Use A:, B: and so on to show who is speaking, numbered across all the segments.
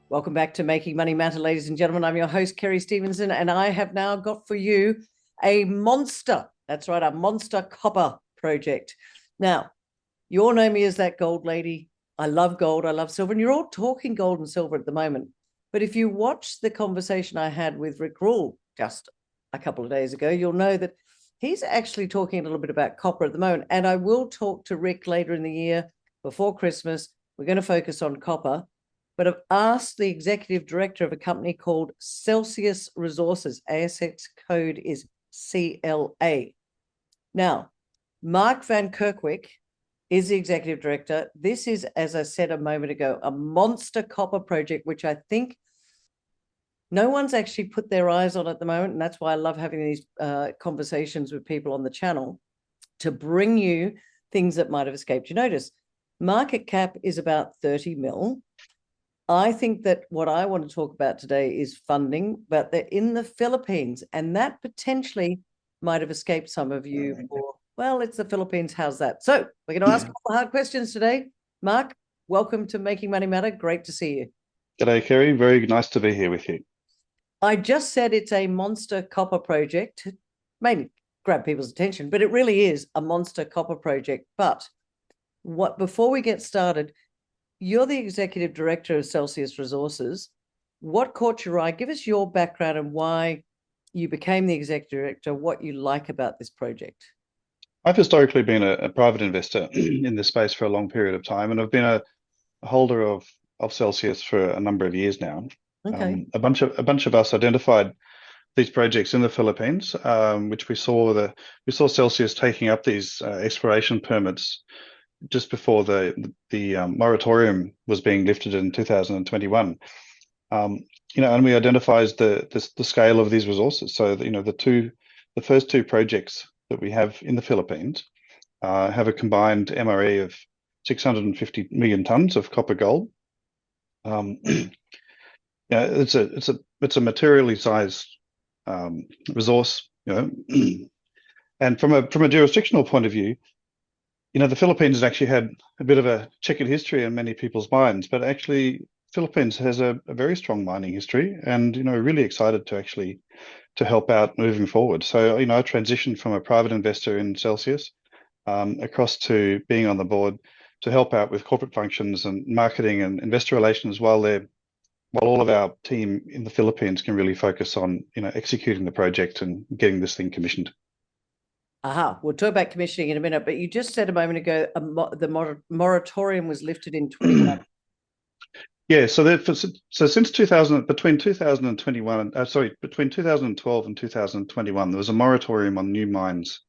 A: Welcome back to Making Money Matter, ladies and gentlemen. I'm your host, Kerry Stevenson, and I have now got for you a monster. That's right, a monster copper project. Now, you all know me as that gold lady. I love gold, I love silver, and you're all talking gold and silver at the moment. But if you watch the conversation I had with Rick Rule just a couple of days ago, you'll know that he's actually talking a little bit about copper at the moment. And I will talk to Rick later in the year before Christmas. We're going to focus on copper. But I've asked the executive director of a company called Celsius Resources. ASX code is CLA. Now, Mark van Kerkwijk is the executive director. This is, as I said a moment ago, a monster copper project, which I think no one's actually put their eyes on at the moment. And that's why I love having these conversations with people on the channel to bring you things that might have escaped your notice. Market cap is about 30 mil. I think that what I want to talk about today is funding, but they're in the Philippines, and that potentially might have escaped some of you. Well, it's the Philippines. How's that? So we're going to ask all the hard questions today. Mark, welcome to Making Money Matter. Great to see you.
B: G'day, Kerry. Very nice to be here with you.
A: I just said it's a monster copper project, maybe grab people's attention, but it really is a monster copper project. But before we get started, you're the executive director of Celsius Resources. What caught your eye? Give us your background and why you became the executive director, what you like about this project.
B: I've historically been a private investor in this space for a long period of time, and I've been a holder of Celsius for a number of years now.
A: Okay.
B: A bunch of us identified these projects in the Philippines, which we saw Celsius taking up these exploration permits just before the moratorium was being lifted in 2021. And we identified the scale of these resources. So the first two projects that we have in the Philippines have a combined MRE of 650 million tons of copper gold. It's a materially sized resource, and from a jurisdictional point of view, the Philippines has actually had a bit of a checkered history in many people's minds, but actually Philippines has a very strong mining history, and really excited to help out moving forward. So I transitioned from a private investor in Celsius across to being on the board to help out with corporate functions and marketing and investor relations while all of our team in the Philippines can really focus on executing the project and getting this thing commissioned.
A: We'll talk about commissioning in a minute, but you just said a moment ago the moratorium was lifted in 21.
B: Yeah, so since 2000, between 2012 and 2021, there was a moratorium on new mines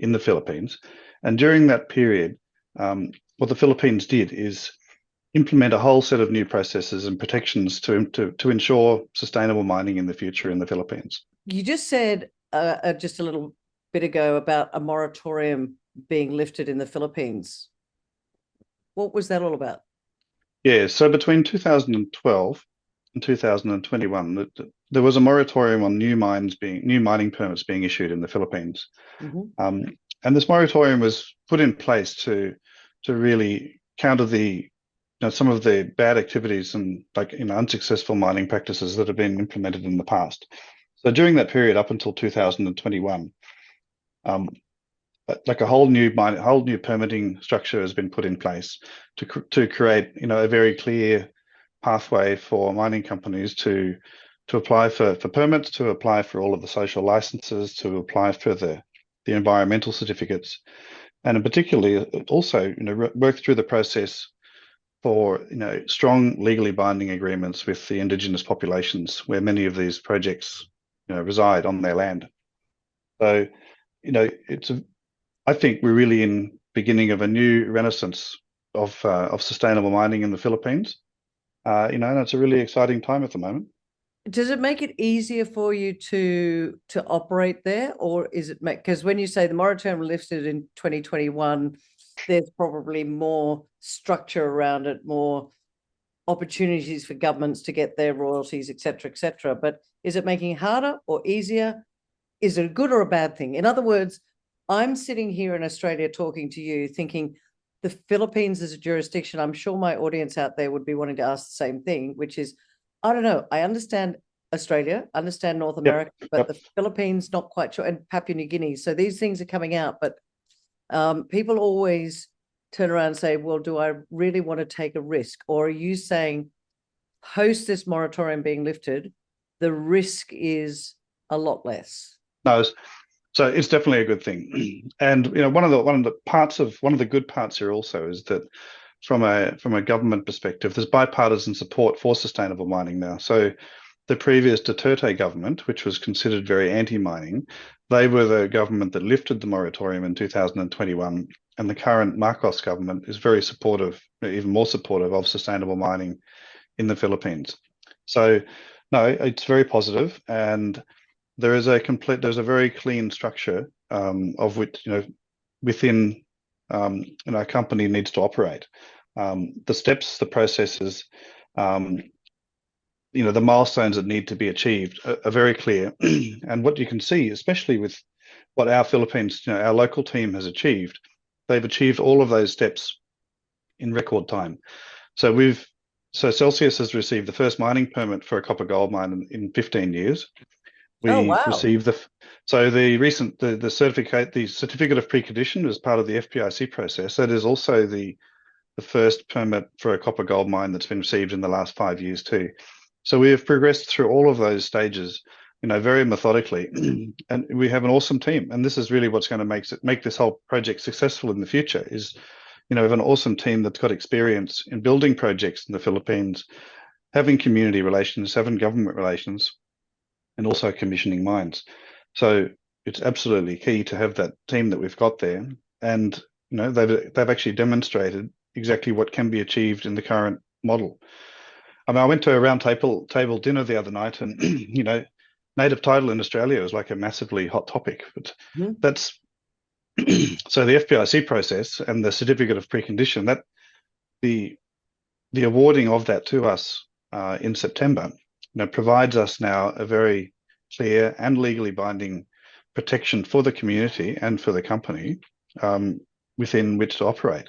B: in the Philippines, and during that period, what the Philippines did is implement a whole set of new processes and protections to ensure sustainable mining in the future in the Philippines.
A: You just said just a little bit ago about a moratorium being lifted in the Philippines. What was that all about?
B: Yeah, so between 2012 and 2021, there was a moratorium on new mining permits being issued in the Philippines.
A: Mm-hmm.
B: And this moratorium was put in place to really counter some of the bad activities and unsuccessful mining practices that have been implemented in the past. So during that period up until 2021, a whole new permitting structure has been put in place to create a very clear pathway for mining companies to apply for permits, to apply for all of the social licenses, to apply for the environmental certificates, and particularly also work through the process for strong legally binding agreements with the indigenous populations where many of these projects reside on their land. So I think we're really in beginning of a new renaissance of sustainable mining in the Philippines. And it's a really exciting time at the moment.
A: Does it make it easier for you to operate there, or is it because when you say the moratorium lifted in 2021, there's probably more structure around it, more opportunities for governments to get their royalties, et cetera, but is it making it harder or easier? Is it a good or a bad thing? In other words, I'm sitting here in Australia talking to you thinking the Philippines is a jurisdiction. I'm sure my audience out there would be wanting to ask the same thing, which is, I don't know. I understand Australia, understand North
B: Yep,
A: America, but
B: yep.
A: the Philippines, not quite sure, and Papua New Guinea. So these things are coming out, but people always turn around and say, well, do I really want to take a risk? Or are you saying post this moratorium being lifted, the risk is a lot less?
B: No, so it's definitely a good thing. And one of the good parts here also is that from a government perspective, there's bipartisan support for sustainable mining now. So the previous Duterte government, which was considered very anti-mining, they were the government that lifted the moratorium in 2021, and the current Marcos government is very supportive, even more supportive of sustainable mining in the Philippines. So no, it's very positive, and there's a very clean structure of which within a company needs to operate. The steps, the processes, the milestones that need to be achieved are very clear. And what you can see, especially with what our our local team has achieved, they've achieved all of those steps in record time. So Celsius has received the first mining permit for a copper gold mine in 15 years.
A: Oh,
B: We've
A: wow.
B: received the certificate of precondition as part of the FPIC process. That is also the first permit for a copper gold mine that's been received in the last 5 years too. So we have progressed through all of those stages, very methodically, and we have an awesome team. And this is really what's going to make this whole project successful in the future. Is we have an awesome team that's got experience in building projects in the Philippines, having community relations, having government relations, and also commissioning mines. So it's absolutely key to have that team that we've got there, and they've actually demonstrated exactly what can be achieved in the current model. I mean, I went to a round table dinner the other night, and native title in Australia is like a massively hot topic. But that's so the FPIC process and the certificate of precondition, that the awarding of that to us in September, provides us now a very clear and legally binding protection for the community and for the company within which to operate.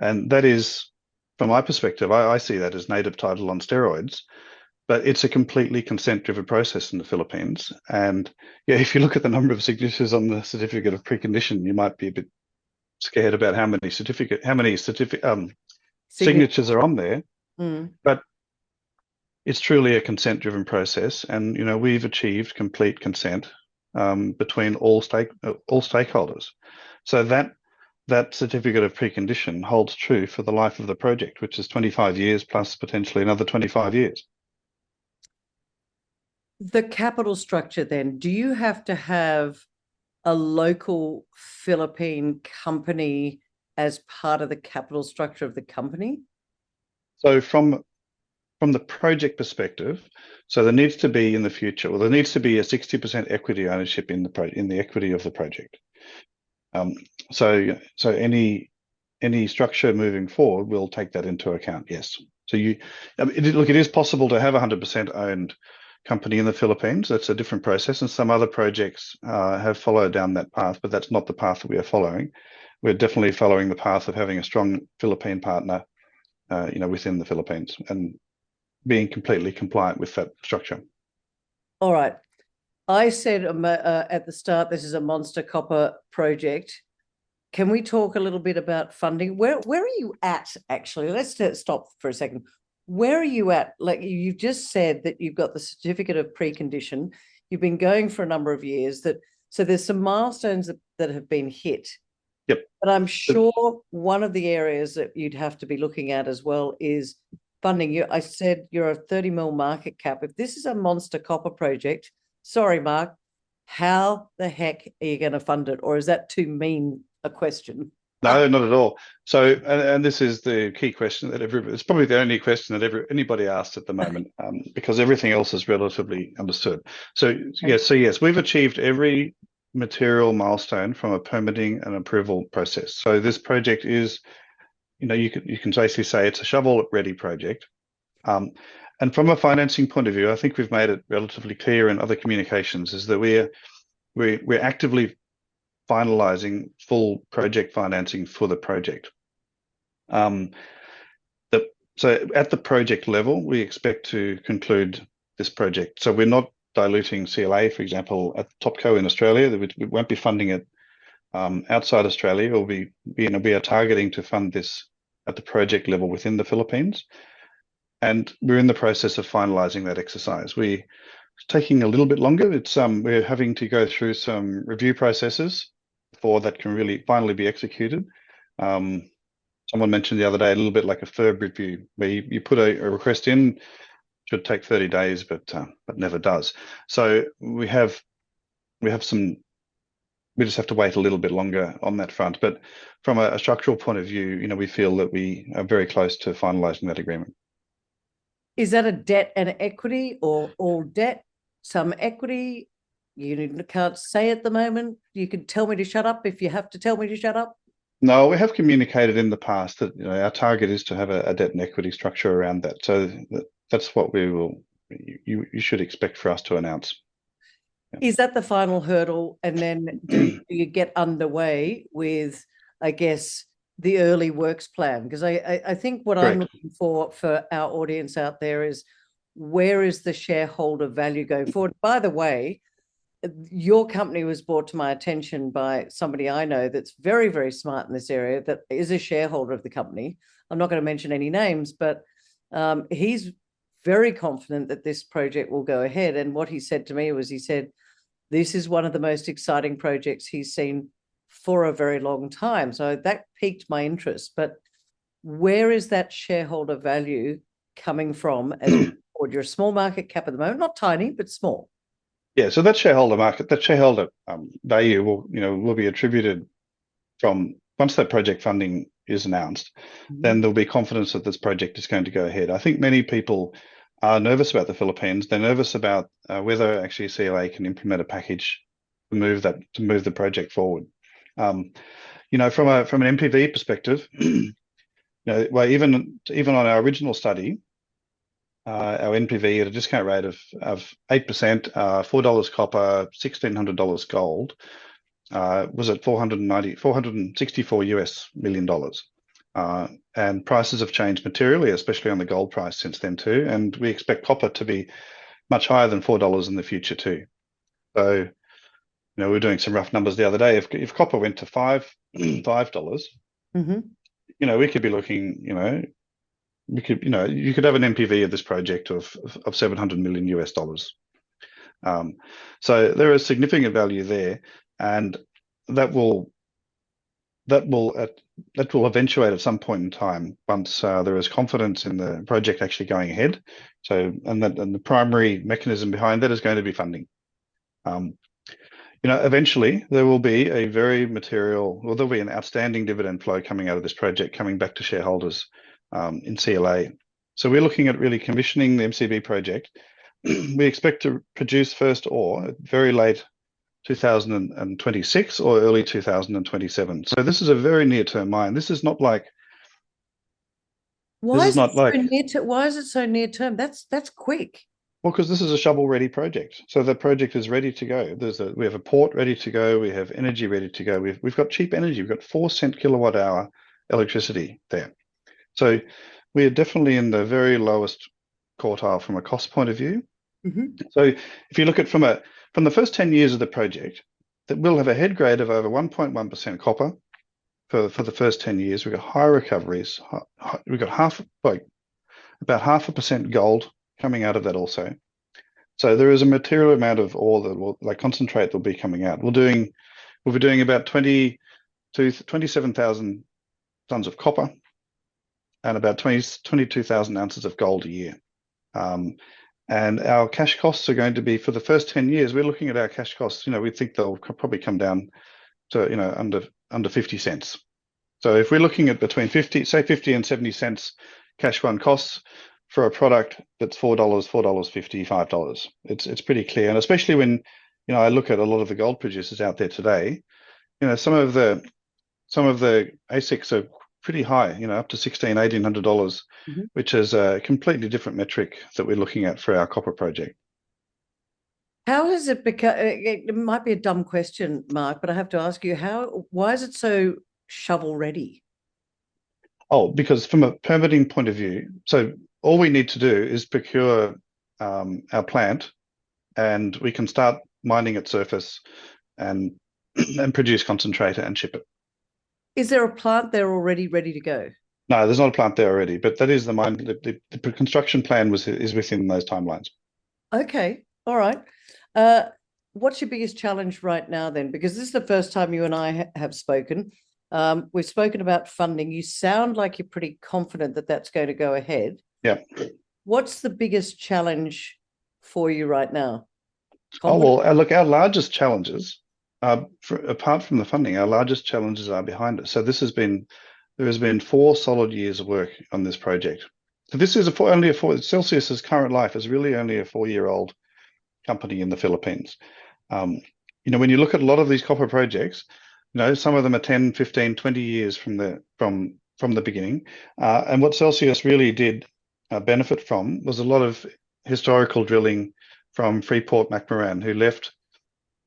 B: And that is, from my perspective, I see that as native title on steroids, but it's a completely consent-driven process in the Philippines. And yeah, if you look at the number of signatures on the certificate of precondition, you might be a bit scared about how many signatures are on there. But it's truly a consent-driven process, and we've achieved complete consent between all stakeholders. So that certificate of precondition holds true for the life of the project, which is 25 years plus potentially another 25 years.
A: The capital structure then, do you have to have a local Philippine company as part of the capital structure of the company?
B: So from the project perspective, so there needs to be in the future, there needs to be a 60% equity ownership in the equity of the project. So any structure moving forward will take that into account. Yes. So it is possible to have 100% owned company in the Philippines. That's a different process, and some other projects have followed down that path, but that's not the path that we are following. We're definitely following the path of having a strong Philippine partner, within the Philippines and being completely compliant with that structure.
A: All right. I said at the start, this is a monster copper project. Can we talk a little bit about funding? Where are you at, actually? Let's stop for a second. Where are you at? Like you've just said that you've got the certificate of precondition. You've been going for a number of years. So there's some milestones that have been hit.
B: Yep.
A: But I'm sure one of the areas that you'd have to be looking at as well is funding. I said you're a 30 mil market cap. If this is a monster copper project, sorry, Mark, how the heck are you going to fund it? Or is that too mean a question?
B: No, not at all. So, and this is the key question that it's probably the only question that anybody asks at the moment, because everything else is relatively understood. So, yes, we've achieved every material milestone from a permitting and approval process. So this project is, you can basically say it's a shovel-ready project. And from a financing point of view, I think we've made it relatively clear in other communications is that we're actively finalizing full project financing for the project. The So at the project level, we expect to conclude this project. So we're not diluting CLA, for example, at Topco in Australia. We won't be funding it outside Australia. We are targeting to fund this at the project level within the Philippines. And we're in the process of finalizing that exercise. It's taking a little bit longer. We're having to go through some review processes before that can really finally be executed. Someone mentioned the other day a little bit like a FIRB review, where you put a request in, should take 30 days, but never does. So we just have to wait a little bit longer on that front. But from a structural point of view, we feel that we are very close to finalizing that agreement.
A: Is that a debt and equity, or all debt, some equity? You can't say at the moment. You can tell me to shut up if you have to tell me to shut up.
B: No, we have communicated in the past that our target is to have a debt and equity structure around that. So that's what you should expect for us to announce.
A: Yeah. Is that the final hurdle? And then do you get underway with, I guess, the early works plan? Because I think what
B: Correct.
A: I'm looking for our audience out there is, where is the shareholder value going forward? By the way, your company was brought to my attention by somebody I know that's very, very smart in this area, that is a shareholder of the company. I'm not going to mention any names, but he's very confident that this project will go ahead. And what he said to me was, he said, this is one of the most exciting projects he's seen for a very long time. So that piqued my interest. But where is that shareholder value coming from as we forward? You're a small market cap at the moment, not tiny, but small.
B: Yeah, so that shareholder value will be attributed from once that project funding is announced. Then there'll be confidence that this project is going to go ahead. I think many people are nervous about the Philippines. They're nervous about whether actually CLA can implement a package to move the project forward. From an NPV perspective, well, even on our original study, our NPV at a discount rate of 8%, $4 copper, $1,600 gold, was at $464 million. And prices have changed materially, especially on the gold price since then too. And we expect copper to be much higher than $4 in the future too. So, we were doing some rough numbers the other day. If copper went to $5, we could be looking, you could have an NPV of this project of $700 million US. So there is significant value there, and that will eventuate at some point in time once there is confidence in the project actually going ahead. So, and the primary mechanism behind that is going to be funding. Eventually there will be there'll be an outstanding dividend flow coming out of this project, coming back to shareholders in CLA. So we're looking at really commissioning the MCB project. We expect to produce first ore at very late 2026 or early 2027. So this is a very near-term mine. This is not like.
A: Why is it so near term? That's quick.
B: Well, because this is a shovel-ready project. So the project is ready to go. We have a port ready to go. We have energy ready to go. We've got cheap energy. We've got 4-cent kilowatt hour electricity there. So we are definitely in the very lowest quartile from a cost point of view. So if you look at from the first 10 years of the project, that we'll have a head grade of over 1.1% copper for the first 10 years. We've got high recoveries. We've got about 0.5% gold coming out of that also. So there is a material amount of ore concentrate that will be coming out. We'll be doing about 27,000 tons of copper and about 22,000 ounces of gold a year. And our cash costs are going to be, for the first 10 years, we're looking at our cash costs, we think they'll probably come down to, under 50 cents. So if we're looking at between 50 and 70 cents cash run costs for a product that's $4, $4.50, $5, it's pretty clear. And especially when, I look at a lot of the gold producers out there today, some of the ASX are pretty high, up to $1,600, $1,800, which is a completely different metric that we're looking at for our copper project.
A: How has it become? It might be a dumb question, Mark, but I have to ask you, why is it so shovel ready?
B: Oh, because from a permitting point of view, so all we need to do is procure our plant, and we can start mining at surface and and produce concentrator and ship it.
A: Is there a plant there already ready to go?
B: No, there's not a plant there already, but that is the mine. The construction plan is within those timelines.
A: Okay, all right. What's your biggest challenge right now then? Because this is the first time you and I have spoken. We've spoken about funding. You sound like you're pretty confident that that's going to go ahead.
B: Yeah.
A: What's the biggest challenge for you right now?
B: Oh, well, look, our largest challenges, apart from the funding, our largest challenges are behind us. So there has been 4 solid years of work on this project. So this is Celsius's current life is really only a 4-year-old company in the Philippines. When you look at a lot of these copper projects, some of them are 10, 15, 20 years from the beginning. And what Celsius really did benefit from was a lot of historical drilling from Freeport-McMoRan, who left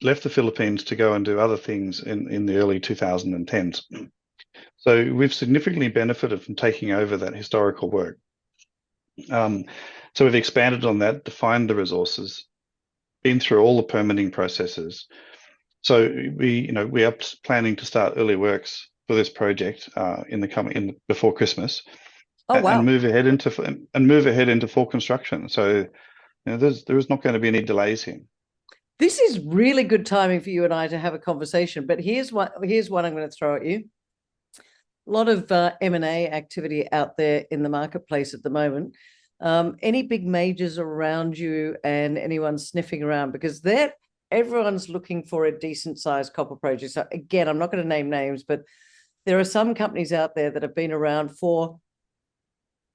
B: the Philippines to go and do other things in the early 2010s. So we've significantly benefited from taking over that historical work. So we've expanded on that, defined the resources, been through all the permitting processes. So we are planning to start early works for this project before Christmas.
A: Oh, wow.
B: And move ahead into full construction. So there is not going to be any delays here.
A: This is really good timing for you and I to have a conversation. But here's one I'm going to throw at you. A lot of M&A activity out there in the marketplace at the moment. Any big majors around you and anyone sniffing around? Because everyone's looking for a decent sized copper project. So again, I'm not going to name names, but there are some companies out there that have been around for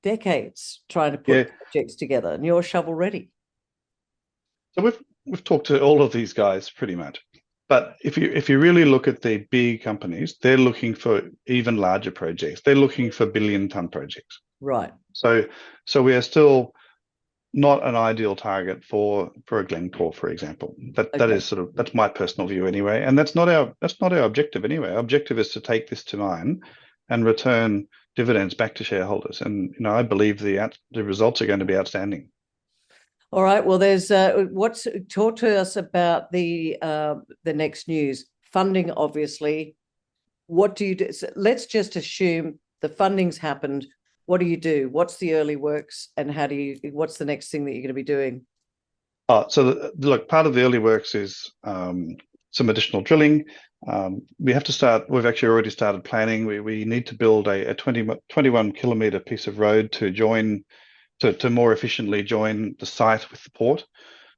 A: decades trying to put projects together, and you're shovel ready.
B: So we've talked to all of these guys pretty much. But if you really look at the big companies, they're looking for even larger projects. They're looking for billion-ton projects.
A: Right.
B: So we are still not an ideal target for a Glencore, for example. That is that's my personal view anyway, and that's not our objective anyway. Our objective is to take this to mine and return dividends back to shareholders, and I believe the results are going to be outstanding.
A: All right. Well, there's talk to us about the next news. Funding, obviously. What do you do? So let's just assume the funding's happened. What do you do? What's the early works, and what's the next thing that you're going to be doing?
B: Look, part of the early works is some additional drilling. We have to start. We've actually already started planning. We need to build a 21 kilometer piece of road to more efficiently join the site with the port.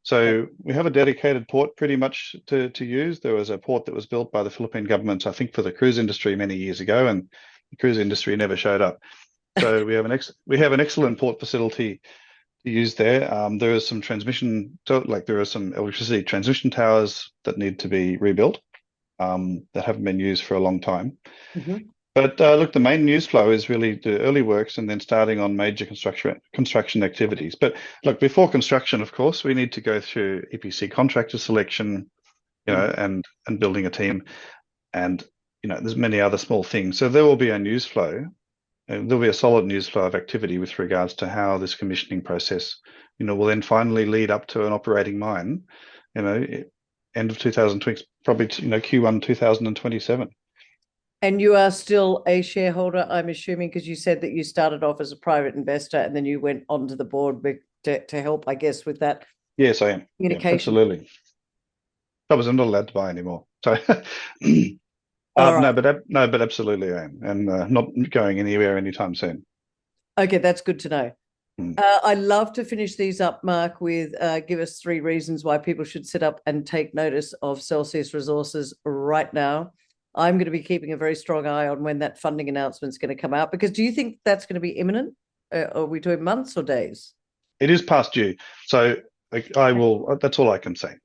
B: So we have a dedicated port pretty much to use. There was a port that was built by the Philippine government, I think, for the cruise industry many years ago, and the cruise industry never showed up. So we have an excellent port facility to use there. There is some there are some electricity transmission towers that need to be rebuilt that haven't been used for a long time.
A: Mm-hmm.
B: But look, the main news flow is really the early works and then starting on major construction activities. But look, before construction, of course, we need to go through EPC contractor selection, and building a team, and there's many other small things. So there will be a news flow. There'll be a solid news flow of activity with regards to how this commissioning process, will then finally lead up to an operating mine, end of 2020, probably Q1 2027.
A: And you are still a shareholder, I'm assuming, because you said that you started off as a private investor and then you went onto the board to help, I guess, with that.
B: Yes, I am.
A: Communication.
B: Yeah, absolutely. I was not allowed to buy anymore. So,
A: right.
B: no, but absolutely I am, and not going anywhere anytime soon.
A: Okay, that's good to know. I love to finish these up, Mark, with give us 3 reasons why people should sit up and take notice of Celsius Resources right now. I'm going to be keeping a very strong eye on when that funding announcement is going to come out, because do you think that's going to be imminent? Are we doing months or days?
B: It is past due. So I will, that's all I can say.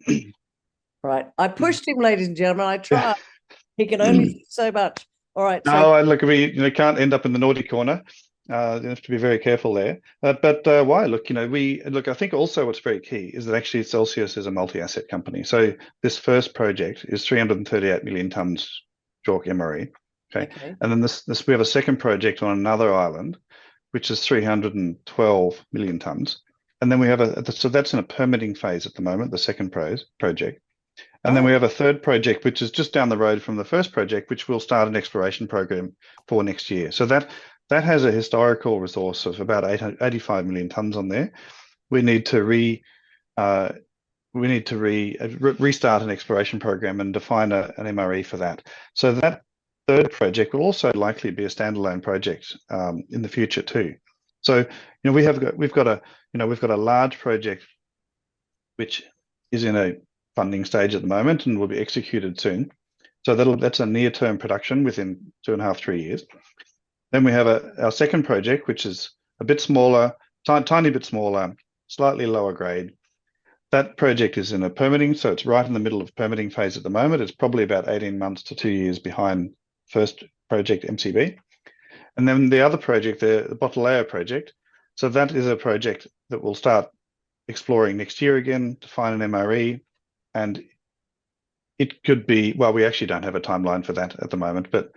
A: Right. I pushed him, ladies and gentlemen. I tried. He can only do so much. All right.
B: No, look, we can't end up in the naughty corner. You have to be very careful there. But why? Look, I think also what's very key is that actually Celsius is a multi-asset company. So this first project is 338 million tonnes JORC MRE, Okay. And then we have a second project on another island, which is 312 million tonnes. And then we have so that's in a permitting phase at the moment, the second project. And then we have a third project, which is just down the road from the first project, which will start an exploration program for next year. So that has a historical resource of about 85 million tonnes on there. We need to restart an exploration program and define an MRE for that. So that third project will also likely be a standalone project in the future too. So we've got a large project which is in a funding stage at the moment and will be executed soon. So that's a near-term production within 2.5 to 3 years. Then we have our second project, which is a bit smaller, tiny bit smaller, slightly lower grade. That project is in a permitting, so it's right in the middle of permitting phase at the moment. It's probably about 18 months to 2 years behind first project MCB. And then the other project, the Botaleo project, so that is a project that will start exploring next year again to find an MRE. And it could be, well, we actually don't have a timeline for that at the moment, but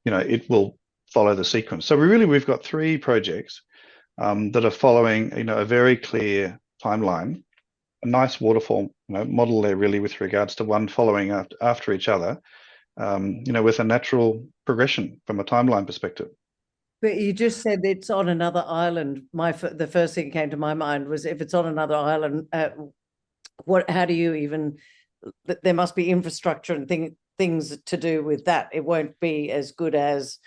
B: it will follow the sequence. So we've got 3 projects that are following a very clear timeline, a nice waterfall model there really with regards to one following after each other, with a natural progression from a timeline perspective.
A: But you just said it's on another island. The first thing that came to my mind was, if it's on another island, how do you even? There must be infrastructure and things to do with that. It won't be as good as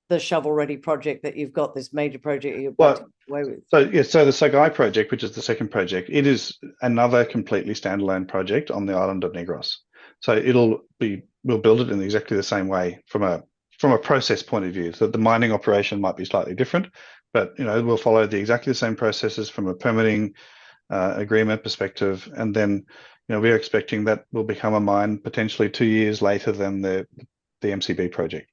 A: the shovel-ready project that you've got, this major project you're away with.
B: So the Sagai project, which is the second project, it is another completely standalone project on the island of Negros. So we'll build it in exactly the same way from a process point of view. So the mining operation might be slightly different, but we'll follow exactly the same processes from a permitting agreement perspective, and then we're expecting that will become a mine potentially 2 years later than the MCB project.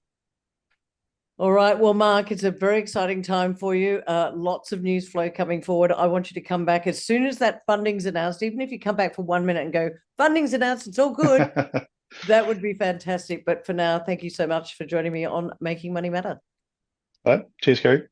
A: All right. Well, Mark, it's a very exciting time for you. Lots of news flow coming forward. I want you to come back as soon as that funding's announced, even if you come back for 1 minute and go, funding's announced, it's all good. That would be fantastic. But for now, thank you so much for joining me on Making Money Matter.
B: All right. Cheers, Kerry.